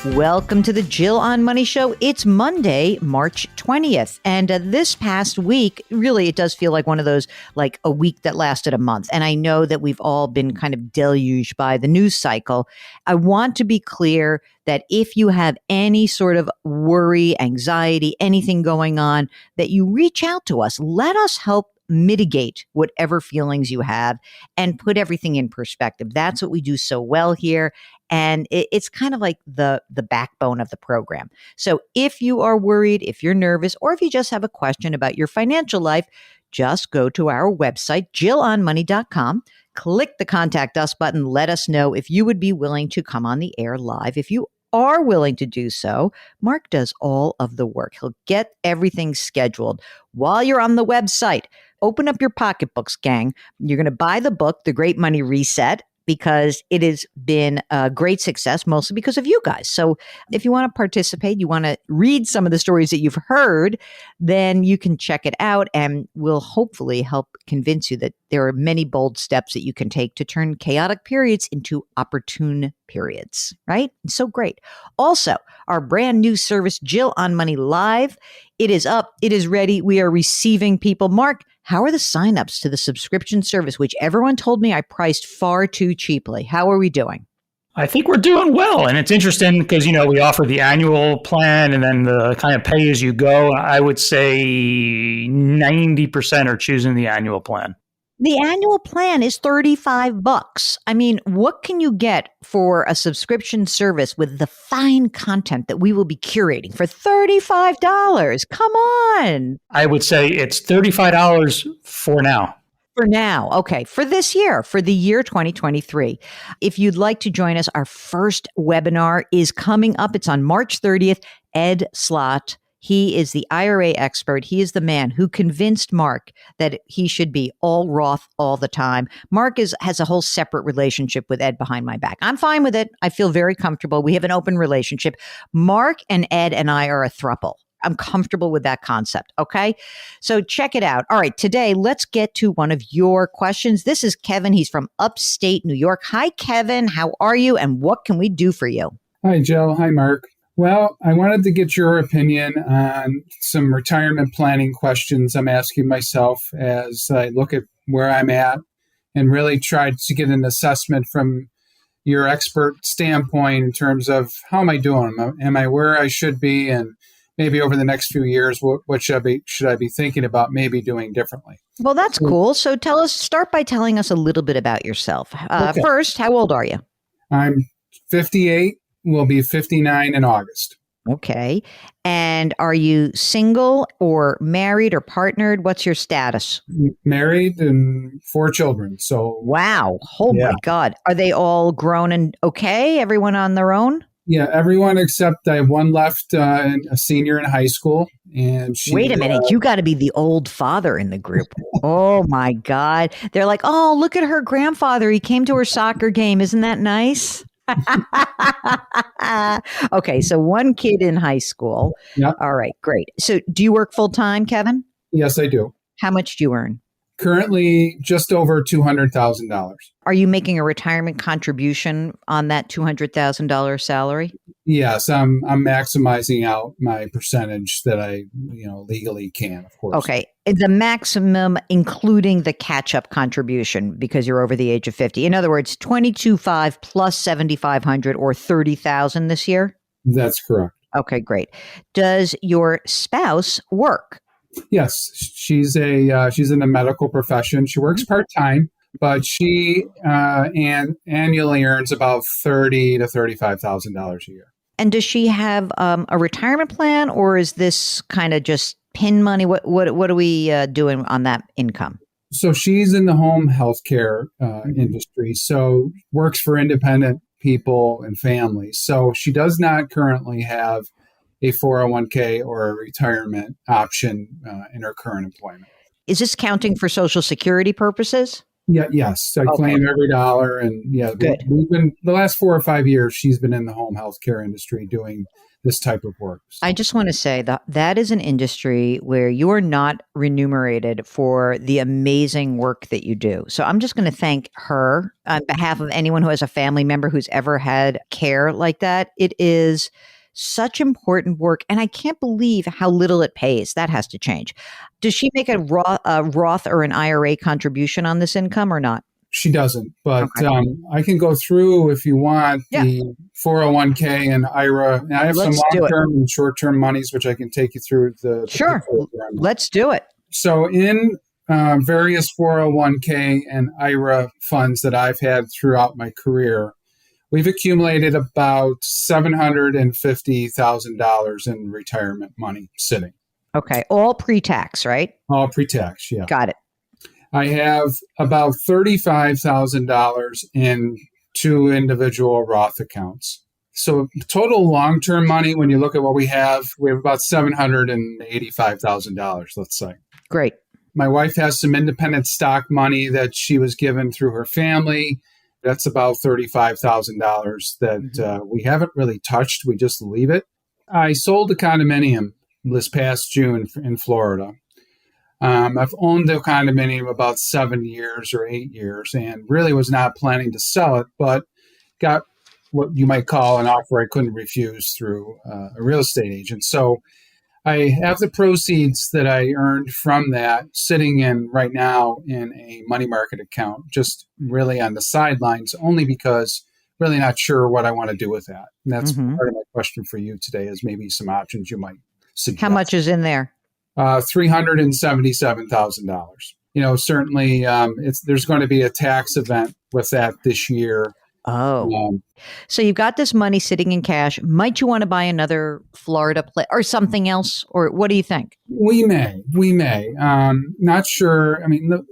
Welcome to the Jill on Money Show. It's Monday, March 20th. And this past week, really, it does feel like one of those, like a week that lasted a month. And I know that we've all been kind of deluged by the news cycle. I want to be clear that if you have any sort of worry, anxiety, anything going on, that you reach out to us. Let us help mitigate whatever feelings you have and put everything in perspective. That's what we do so well here. And it's kind of like the backbone of the program. So if you are worried, if you're nervous, or if you just have a question about your financial life, just go to our website, jillonmoney.com, click the Contact Us button, let us know if you would be willing to come on the air live. If you are willing to do so, Mark does all of the work. He'll get everything scheduled. While you're on the website, open up your pocketbooks, gang. You're going to buy the book, The Great Money Reset, because it has been a great success, mostly because of you guys. So if you want to participate, you want to read some of the stories that you've heard, then you can check it out, and we'll hopefully help convince you that there are many bold steps that you can take to turn chaotic periods into opportune periods, right? So great. Also, our brand new service, Jill on Money Live, it is up. It is ready. We are receiving people. Mark, how are the signups to the subscription service, which everyone told me I priced far too cheaply? How are we doing? I think we're doing well. And it's interesting because, we offer the annual plan and then the kind of pay as you go. I would say 90% are choosing the annual plan. The annual plan is $35. I mean, what can you get for a subscription service with the fine content that we will be curating for $35? Come on. I would say it's $35 for now. For now. Okay. For this year, for the year 2023. If you'd like to join us, our first webinar is coming up. It's on March 30th. Ed Slott. He is the IRA expert. He is the man who convinced Mark that he should be all Roth all the time. Mark has a whole separate relationship with Ed behind my back. I'm fine with it. I feel very comfortable. We have an open relationship. Mark and Ed and I are a throuple. I'm comfortable with that concept. Okay. So check it out. All right. Today, let's get to one of your questions. This is Kevin. He's from upstate New York. Hi, Kevin. How are you? And what can we do for you? Hi, Jill. Hi, Mark. Well, I wanted to get your opinion on some retirement planning questions I'm asking myself as I look at where I'm at and really try to get an assessment from your expert standpoint in terms of how am I doing? Am I where I should be? And maybe over the next few years, what should I be thinking about maybe doing differently? Well, that's cool. So start by telling us a little bit about yourself. Okay. First, how old are you? I'm 58. Will be 59 in August. Okay. And are you single or married or partnered? What's your status? Married and 4 children. So wow. Oh yeah. My God. Are they all grown and okay? Everyone on their own? Yeah, everyone except I have one left, a senior in high school. And wait a minute, you got to be the old father in the group. Oh my God. They're like, oh, look at her grandfather. He came to her soccer game. Isn't that nice? Okay, so one kid in high school. Yep. All right, great. So do you work full time, Kevin? Yes, I do. How much do you earn? Currently, just over $200,000. Are you making a retirement contribution on that $200,000 salary? Yes, I'm maximizing out my percentage that I legally can, of course. Okay, the maximum including the catch-up contribution because you're over the age of 50. In other words, $22,500 plus $7,500 or $30,000 this year? That's correct. Okay, great. Does your spouse work? Yes, she's in the medical profession. She works part-time, but she annually earns about $30,000 to $35,000 a year. And does she have a retirement plan, or is this kind of just pin money? What are we doing on that income? So she's in the home healthcare industry, so works for independent people and families. So she does not currently have a 401k or a retirement option in her current employment. Is this counting for Social Security purposes? Yes. I claim every dollar. And we've been the last 4 or 5 years, she's been in the home healthcare industry doing this type of work. I just want to say that that is an industry where you are not remunerated for the amazing work that you do. So I'm just going to thank her on behalf of anyone who has a family member who's ever had care like that. It is such important work. And I can't believe how little it pays. That has to change. Does she make a Roth or an IRA contribution on this income or not? She doesn't, but Okay. I can go through if you want the 401k and IRA. And I have Let's some do it. long-term and short-term monies, which I can take you through the Sure. portfolio I'm on. Let's do it. So in various 401k and IRA funds that I've had throughout my career, we've accumulated about $750,000 in retirement money sitting. Okay. All pre-tax, right? All pre-tax, yeah. Got it. I have about $35,000 in 2 individual Roth accounts. So total long-term money, when you look at what we have about $785,000, let's say. Great. My wife has some independent stock money that she was given through her family. That's about $35,000 that we haven't really touched. We just leave it. I sold a condominium this past June in Florida. I've owned the condominium about 7 years or 8 years and really was not planning to sell it, but got what you might call an offer I couldn't refuse through a real estate agent. So I have the proceeds that I earned from that sitting in right now in a money market account, just really on the sidelines, only because really not sure what I want to do with that. And that's part of my question for you today is maybe some options you might suggest. How much is in there? $377,000. Certainly there's going to be a tax event with that this year. Oh, so you've got this money sitting in cash. Might you want to buy another Florida place or something else? Or what do you think? We may. Not sure. I mean, let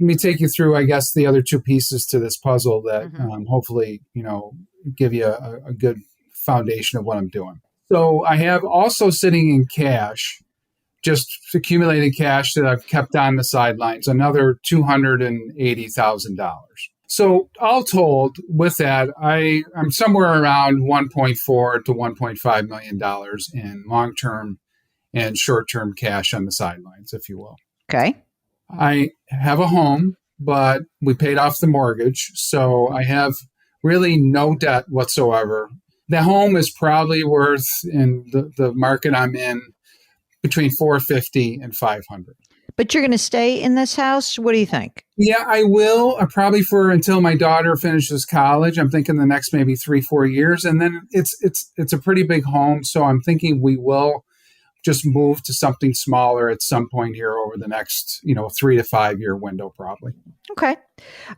me take you through, I guess, the other 2 pieces to this puzzle that hopefully, give you a good foundation of what I'm doing. So I have also sitting in cash, just accumulated cash that I've kept on the sidelines, another $280,000. So all told, with that, I'm somewhere around $1.4 to $1.5 million in long-term and short-term cash on the sidelines, if you will. Okay. I have a home, but we paid off the mortgage, so I have really no debt whatsoever. The home is probably worth, in the market I'm in, between $450 and $500. But you're going to stay in this house? What do you think? Yeah, I will. Probably until my daughter finishes college. I'm thinking the next maybe 3-4 years, and then it's a pretty big home. So I'm thinking we will just move to something smaller at some point here over the next 3 to 5 year window, probably. Okay.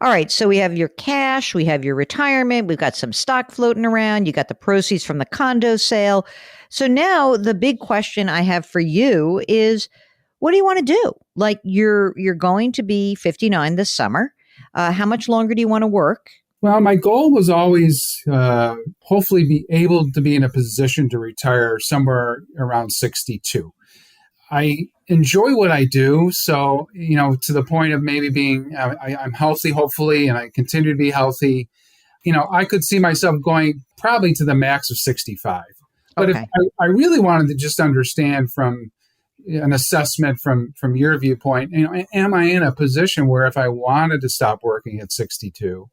All right. So we have your cash, we have your retirement, we've got some stock floating around, you got the proceeds from the condo sale. So now the big question I have for you is, what do you want to do? Like you're going to be 59 this summer. How much longer do you want to work? Well, my goal was always hopefully be able to be in a position to retire somewhere around 62. I enjoy what I do. So, to the point of maybe being, I'm healthy, hopefully, and I continue to be healthy. I could see myself going probably to the max of 65. But Okay. if I really wanted to just understand from an assessment from your viewpoint, am I in a position where if I wanted to stop working at 62,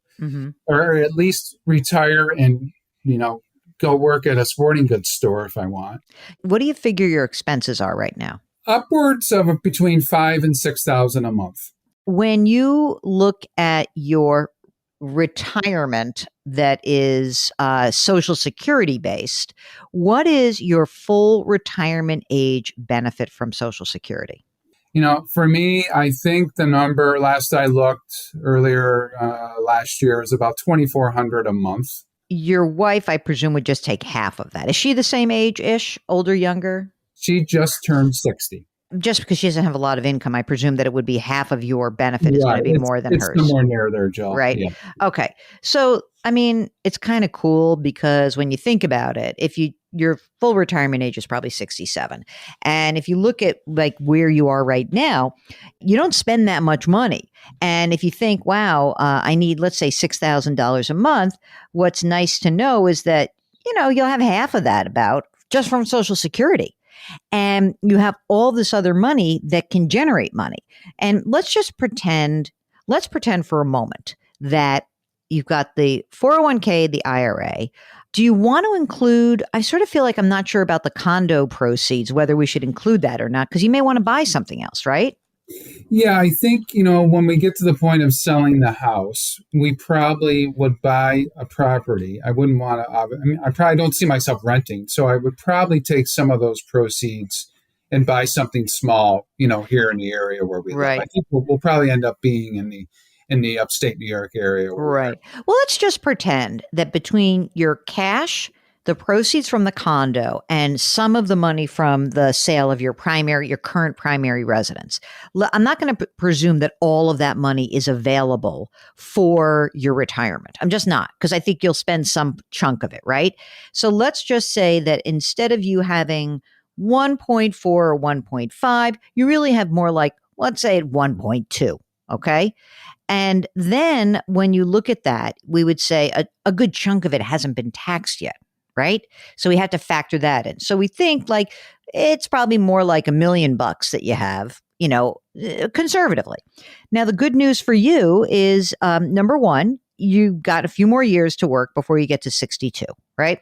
or at least retire and, go work at a sporting goods store if I want? What do you figure your expenses are right now? Upwards of between $5,000 and $6,000 a month. When you look at your retirement that is Social Security based, what is your full retirement age benefit from Social Security? For me, I think the number last I looked earlier last year is about $2,400 a month. Your wife, I presume, would just take half of that. Is she the same age-ish, older, younger? She just turned 60. Just because she doesn't have a lot of income, I presume that it would be half of your benefit is going to be more than hers. It's somewhere near there, Jill. Right. Yeah. Okay. So, I mean, it's kind of cool because when you think about it, your full retirement age is probably 67. And if you look at like where you are right now, you don't spend that much money. And if you think, wow, I need, let's say $6,000 a month, what's nice to know is that, you'll have half of that about just from Social Security. And you have all this other money that can generate money. And let's pretend for a moment that you've got the 401k, the IRA. Do you want to include, I sort of feel like I'm not sure about the condo proceeds, whether we should include that or not, because you may want to buy something else, right? Yeah, I think, when we get to the point of selling the house, we probably would buy a property. I wouldn't want to, I probably don't see myself renting. So I would probably take some of those proceeds and buy something small, here in the area where we live. I think we'll probably end up being in the upstate New York area. Right. Well, let's just pretend that between your cash, the proceeds from the condo, and some of the money from the sale of your current primary residence. I'm not going to presume that all of that money is available for your retirement. I'm just not, because I think you'll spend some chunk of it, right? So let's just say that instead of you having 1.4 or 1.5, you really have more like, let's say, 1.2, okay? And then when you look at that, we would say a good chunk of it hasn't been taxed yet, right? So we have to factor that in. So we think like it's probably more like $1 million that you have, conservatively. Now, the good news for you is, number one, you got a few more years to work before you get to 62, right?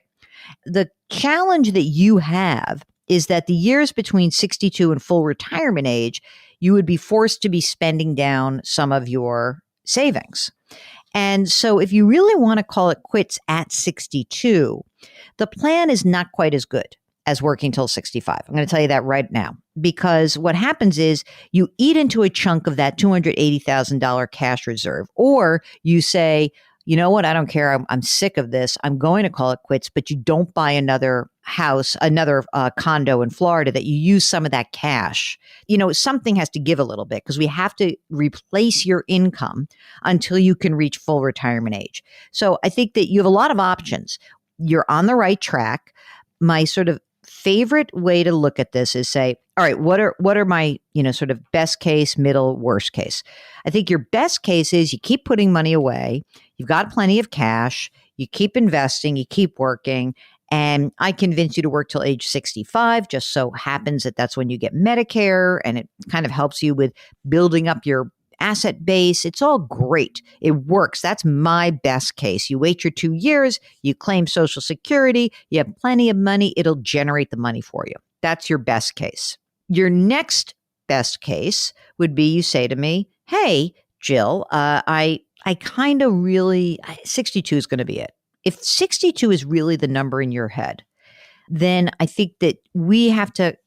The challenge that you have is that the years between 62 and full retirement age, you would be forced to be spending down some of your savings. And so if you really want to call it quits at 62, the plan is not quite as good as working till 65. I'm going to tell you that right now, because what happens is you eat into a chunk of that $280,000 cash reserve, or you say, you know what, I don't care. I'm sick of this. I'm going to call it quits, but you don't buy another house, another condo in Florida, that you use some of that cash. Something has to give a little bit, because we have to replace your income until you can reach full retirement age. So I think that you have a lot of options. You're on the right track. My sort of favorite way to look at this is say, all right, what are my, sort of best case, middle, worst case? I think your best case is you keep putting money away. You've got plenty of cash. You keep investing. You keep working. And I convince you to work till age 65. Just so happens that that's when you get Medicare, and it kind of helps you with building up your asset base. It's all great. It works. That's my best case. You wait your 2 years, you claim Social Security, you have plenty of money, it'll generate the money for you. That's your best case. Your next best case would be you say to me, hey, Jill, I kind of really, 62 is going to be it. If 62 is really the number in your head, then I think that we have to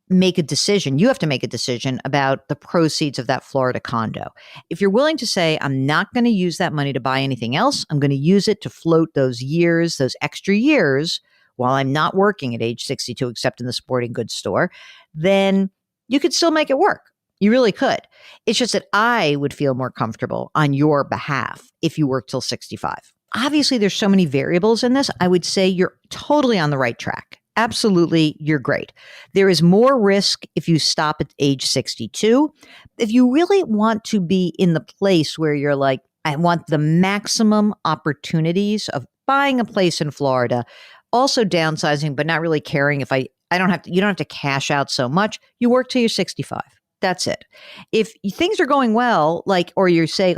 make a decision. You have to make a decision about the proceeds of that Florida condo. If you're willing to say, I'm not going to use that money to buy anything else, I'm going to use it to float those years, those extra years, while I'm not working at age 62, except in the sporting goods store, then you could still make it work. You really could. It's just that I would feel more comfortable on your behalf if you work till 65. Obviously, there's so many variables in this. I would say you're totally on the right track. Absolutely, you're great. There is more risk if you stop at age 62. If you really want to be in the place where you're like, I want the maximum opportunities of buying a place in Florida, also downsizing, but not really caring if you don't have to cash out so much. You work till you're 65. That's it. If things are going well, or you say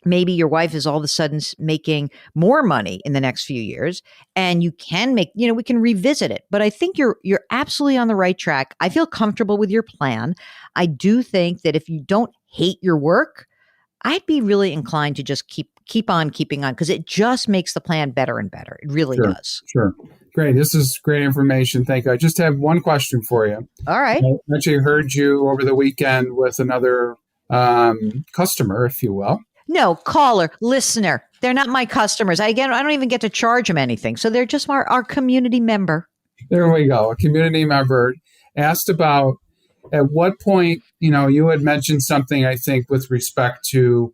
maybe your wife is all of a sudden making more money in the next few years, and you can make, we can revisit it. But I think you're absolutely on the right track. I feel comfortable with your plan. I do think that if you don't hate your work, I'd be really inclined to just keep on keeping on, because it just makes the plan better and better. It really does. Sure. Great. This is great information. Thank you. I just have one question for you. All right. I actually heard you over the weekend with another customer, if you will. No, caller, listener. They're not my customers. I don't even get to charge them anything. So they're just our community member. There we go. A community member asked about at what point, you had mentioned something, I think, with respect to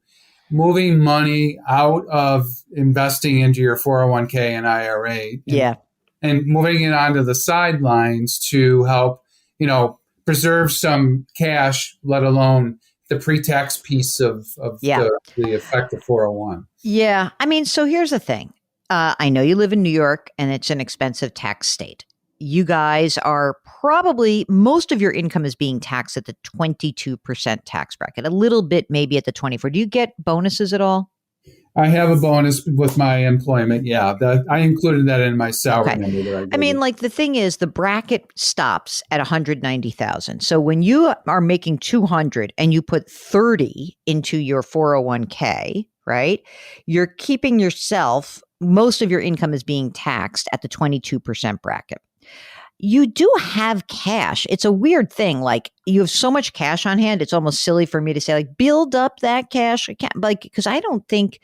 moving money out of investing into your 401k and IRA. And moving it onto the sidelines to help, preserve some cash, let alone the pre-tax piece of the effect of 401. Yeah. I mean, so here's the thing. I know you live in New York, and it's an expensive tax state. you guys are probably, most of your income is being taxed at the 22% tax bracket, a little bit maybe at the 24. Do you get bonuses at all? I have a bonus with my employment. Yeah, I included that in my salary number that I gave. I mean, like the thing is, the bracket stops at 190,000. So when you are making 200 and you put 30 into your 401k, right? You're keeping yourself, most of your income is being taxed at the 22% bracket. You do have cash. It's a weird thing. Like you have so much cash on hand. It's almost silly for me to say like, build up that cash account. Like, because I don't think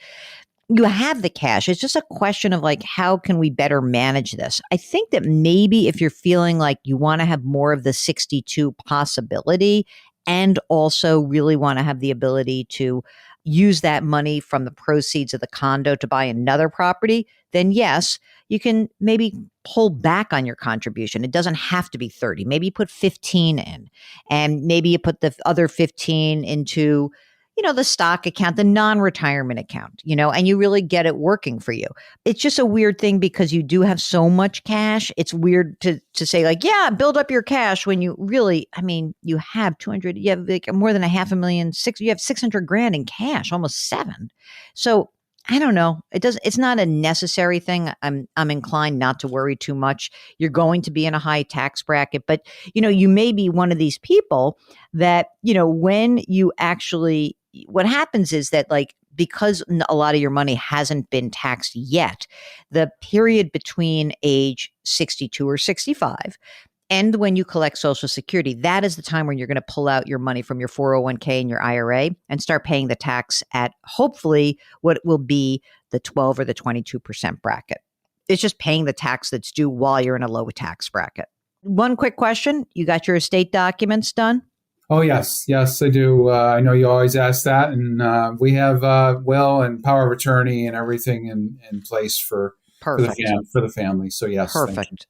you have the cash. It's just a question of like, how can we better manage this? I think that maybe if you're feeling like you want to have more of the 62 possibility and also really want to have the ability to use that money from the proceeds of the condo to buy another property, then yes, you can maybe pull back on your contribution. It doesn't have to be 30. Maybe you put 15 in, and maybe you put the other 15 into, the stock account, the non-retirement account, and you really get it working for you. It's just a weird thing because you do have so much cash. It's weird to say like, yeah, build up your cash when you really, you have 200, you have like more than $500,000, you have 600 grand in cash, almost 7. So I don't know. It's not a necessary thing. I'm inclined not to worry too much. You're going to be in a high tax bracket, but you may be one of these people that, when you actually, what happens is that like, because a lot of your money hasn't been taxed yet, the period between age 62 or 65 and when you collect Social Security, that is the time when you're going to pull out your money from your 401k and your IRA and start paying the tax at hopefully what will be the 12 or the 22% bracket. It's just paying the tax that's due while you're in a low tax bracket. One quick question. You got your estate documents done? Oh, yes. Yes, I do. I know you always ask that. And we have will and power of attorney and everything in place for the family. So, yes. Perfect.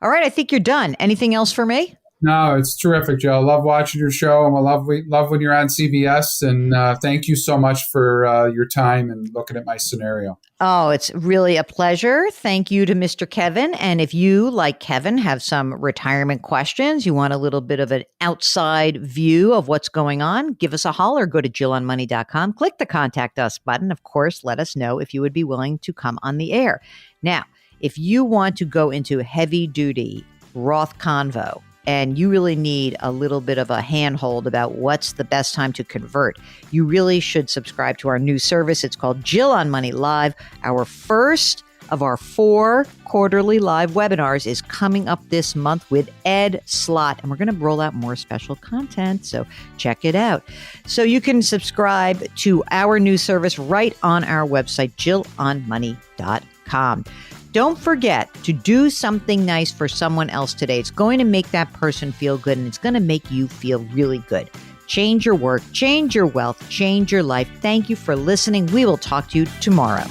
All right. I think you're done. Anything else for me? No, it's terrific, Joe. I love watching your show, and I love when you're on CBS. And thank you so much for your time and looking at my scenario. Oh, it's really a pleasure. Thank you to Mr. Kevin. And if you, like Kevin, have some retirement questions, you want a little bit of an outside view of what's going on, give us a holler. Go to JillOnMoney.com, click the Contact Us button. Of course, let us know if you would be willing to come on the air. Now, if you want to go into heavy-duty Roth Convo, and you really need a little bit of a handhold about what's the best time to convert, you really should subscribe to our new service. It's called Jill on Money Live. Our first of our 4 quarterly live webinars is coming up this month with Ed Slott, and we're going to roll out more special content, so check it out. So you can subscribe to our new service right on our website, JillOnMoney.com. Don't forget to do something nice for someone else today. It's going to make that person feel good, and it's going to make you feel really good. Change your work, change your wealth, change your life. Thank you for listening. We will talk to you tomorrow.